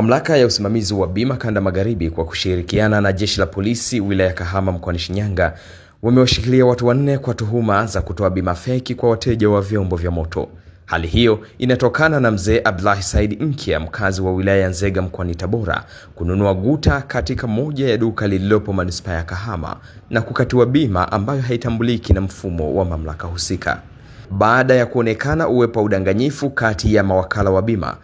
Mamlaka ya usimamizi wa bima kanda magharibi kwa kushirikiana na jeshi la polisi wilaya Kahama mkoani Shinyanga wamewashikilia watu 4 kwa tuhuma za kutoa bima feki kwa wateja wa vyombo vya moto. Hali hiyo inatokana na mzee Abdullahi Said Mkia, mkazi wa wilaya ya Nzega mkoani Tabora, kununua guta katika moja ya duka lililopo manispaa ya Kahama na kukatiwa bima ambayo haitambuliki na mfumo wa mamlaka husika. Baada ya kuonekana uwepo wa udanganyifu kati ya mawakala wa bima,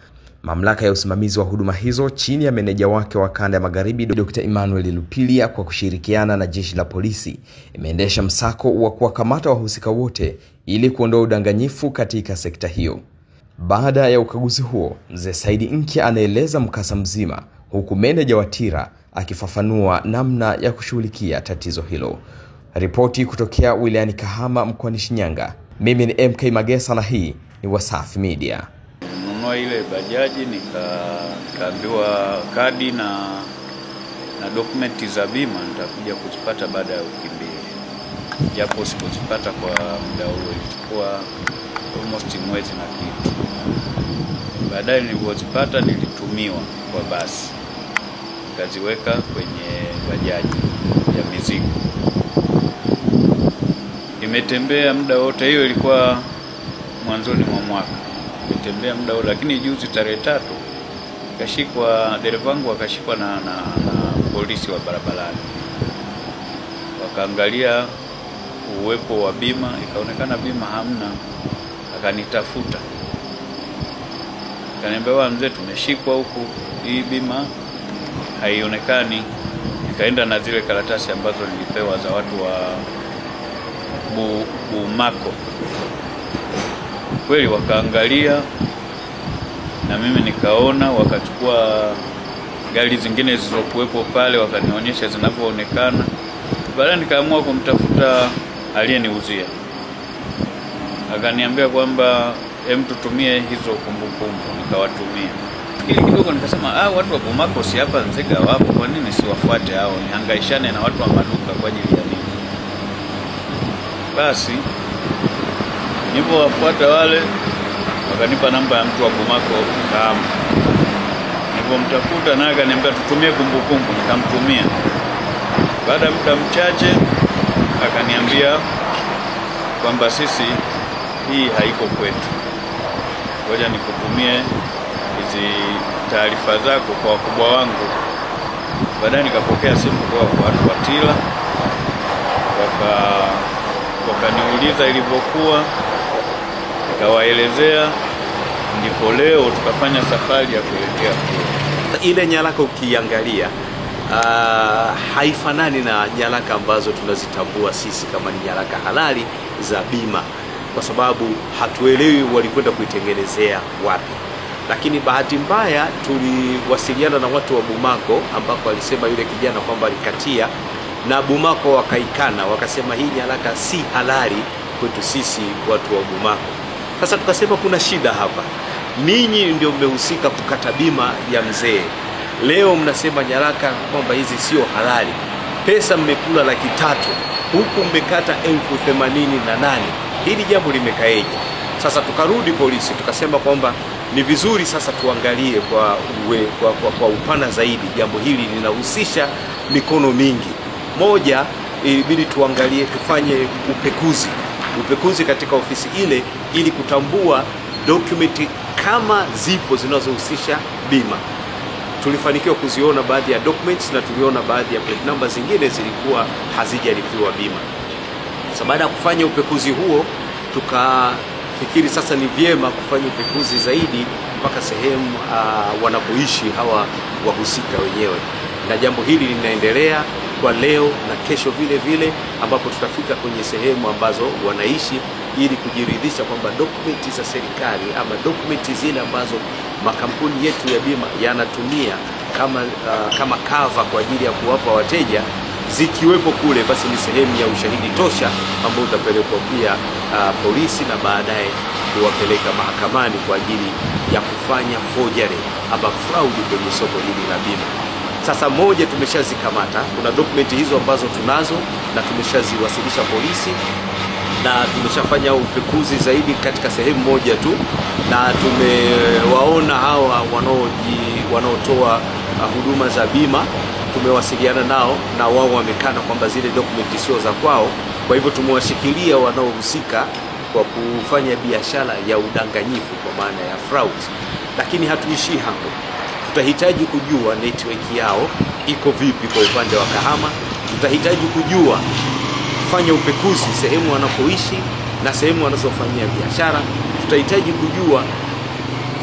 mamlaka ya usimamizi wa huduma hizo chini ya meneja wake wa kanda ya magharibi Dr. Emmanuel Lupilia kwa kushirikiana na jeshi la polisi imeendesha msako wa kuwakamata wahusika wote ili kuondoa udanganyifu katika sekta hiyo. Baada ya ukaguzi huo, mzee Said Mkia anaeleza mkasa mzima, huku meneja wa TIRA akifafanua namna ya kushughulikia tatizo hilo. Ripoti kutokea wilayani Kahama mkoani Shinyanga. Mimi ni MK Magesa na hii ni Wasafi Media. Ile bajaji nikaambiwa kadi na dokumenti za bima nitakuja kuzipata baada ya wiki mbili. Japo sikuzipata kwa muda huo, ilikuwa almost mwezi na kitu. Baadaye nilipozipata nilitumiwa kwa basi, nikaziweka kwenye bajaji ya mizigo. Nimetembea muda wote, hiyo ilikuwa mwanzoni mwa mwaka. Nimetembea muda wote, lakini juzi tarehe 3 kashikwa dereva wangu, akashikwa na polisi wa barabarani. Wakaangalia uwepo wa bima, ikaonekana bima hamna. Akanitafuta, akaniambia mzee, tumeshikwa huku, hii bima haionekani. Nikaenda na zile karatasi ambazo nilipewa za watu wa Bumako. Kweli wakaangalia na mimi nikaona, wakachukua gari zingine zilizokuwepo pale wakanionyesha zinavyoonekana. Baadaye nikaamua kumtafuta aliyeniuzia. Akaniambia kwamba tutumie hizo kumbukumbu, nikawatumia. Kile kidogo nikasema watu wa Bumako si hapa Nzega wapo, kwa nini siwafuate hao, nihangaishane na watu wa maduka kwa ajili ya nini? Basi nilipowafuata wale, wakanipa namba ya mtu wa Bumako Kahama. Nilipomtafuta naye akaniambia tutumie kumbukumbu, nikamtumia. Baada ya muda mchache akaniambia kwamba sisi hii haiko kwetu, ngoja nikutumie hizi taarifa zako kwa wakubwa wangu. Baadaye nikapokea simu kutoka kwa watu wa TIRA, wakaniuliza ilivyokuwa, nikawaelezea. Ndipo leo tukafanya safari ya kuelekea kule. Ile nyaraka ukiangalia haifanani na nyaraka ambazo tunazitambua sisi kama ni nyaraka halali za bima, kwa sababu hatuelewi walikwenda kuitengenezea wapi. Lakini bahati mbaya tuliwasiliana na watu wa Bumako, ambako alisema yule kijana kwamba alikatia, na Bumako wakaikana, wakasema hii nyaraka si halali kwetu sisi watu wa Bumako. Sasa tukasema kuna shida hapa. Ninyi ndio mmehusika kukata bima ya mzee. Leo mnasema nyaraka kwamba hizi sio halali. Pesa mmekula 300,000, huku mmekata 88,000. Hili jambo limekaeje? Sasa tukarudi polisi, tukasema kwamba ni vizuri sasa tuangalie kwa upana zaidi. Jambo hili linahusisha mikono mingi. Moja, ilibidi tuangalie, tufanye upekuzi katika ofisi ile ili kutambua dokumenti kama zipo zinazohusisha bima. Tulifanikiwa kuziona baadhi ya documents na tuliona baadhi ya plate number zingine zilikuwa hazijalipiwa bima. Sasa baada ya kufanya upekuzi huo, tukafikiri sasa ni vyema kufanya upekuzi zaidi mpaka sehemu wanapoishi hawa wahusika wenyewe. Na jambo hili linaendelea kwa leo na kesho vile vile, ambapo tutafika kwenye sehemu ambazo wanaishi ili kujiridhisha kwamba dokumenti za serikali ama dokumenti zile ambazo makampuni yetu ya bima yanatumia kama cover kwa ajili ya kuwapa wateja, zikiwepo kule, basi ni sehemu ya ushahidi tosha ambao utapelekwa pia polisi na baadaye kuwapeleka mahakamani kwa ajili ya kufanya forgery ama fraud kwenye soko hili la bima. Sasa moja tumeshazikamata, kuna dokumenti hizo ambazo tunazo na tumeshaziwasilisha polisi, na tumeshafanya upekuzi zaidi katika sehemu moja tu, na tumewaona hawa wanaotoa huduma za bima. Tumewasiliana nao na wao wamekana kwamba zile dokumenti sio za kwao. Kwa hivyo tumewashikilia wanaohusika kwa kufanya biashara ya udanganyifu kwa maana ya fraud. Lakini hatuishii hapo. Tutahitaji kujua network yao iko vipi kwa upande wa Kahama. Tutahitaji kujua, kufanya upekuzi sehemu wanapoishi na sehemu wanazofanyia biashara. Tutahitaji kujua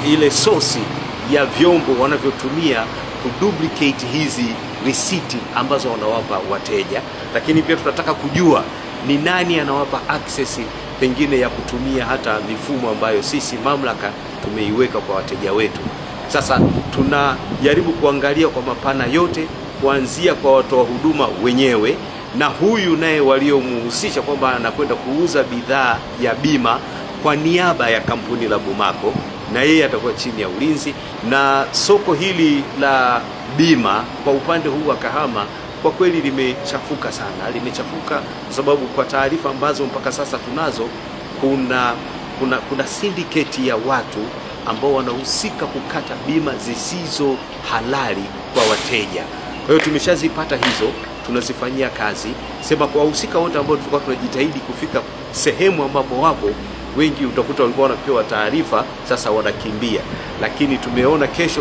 ile source ya vyombo wanavyotumia kuduplicate hizi risiti ambazo wanawapa wateja. Lakini pia tunataka kujua ni nani anawapa access pengine ya kutumia hata mifumo ambayo sisi mamlaka tumeiweka kwa wateja wetu. Sasa tunajaribu kuangalia kwa mapana yote, kuanzia kwa watoa huduma wenyewe na huyu naye waliomhusisha kwamba anakwenda kuuza bidhaa ya bima kwa niaba ya kampuni la Bumaco, na yeye atakuwa chini ya ulinzi. Na soko hili la bima kwa upande huu wa Kahama kwa kweli limechafuka sana. Limechafuka kwa sababu kwa taarifa ambazo mpaka sasa tunazo, kuna syndicate ya watu ambao wanahusika kukata bima zisizo halali kwa wateja. Kwa hiyo tumeshazipata hizo, tunazifanyia kazi. Sema kwa wahusika wote ambao tulikuwa tunajitahidi kufika sehemu ambapo wapo, wengi utakuta walikuwa wanapewa taarifa, sasa wanakimbia. Lakini tumeona kesho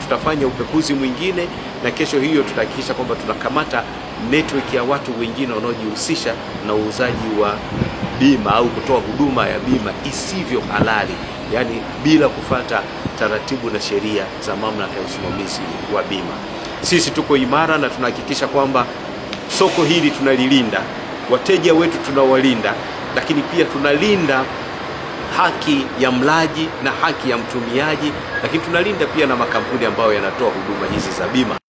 tutafanya upekuzi mwingine, na kesho hiyo tutahakikisha kwamba tunakamata network ya watu wengine wanaojihusisha na uuzaji wa bima au kutoa huduma ya bima isivyo halali, yani bila kufuata taratibu na sheria za mamlaka ya usimamizi wa bima. Sisi tuko imara na tunahakikisha kwamba soko hili tunalilinda, wateja wetu tunawalinda, lakini pia tunalinda haki ya mlaji na haki ya mtumiaji, lakini tunalinda pia na makampuni ambayo yanatoa huduma hizi za bima.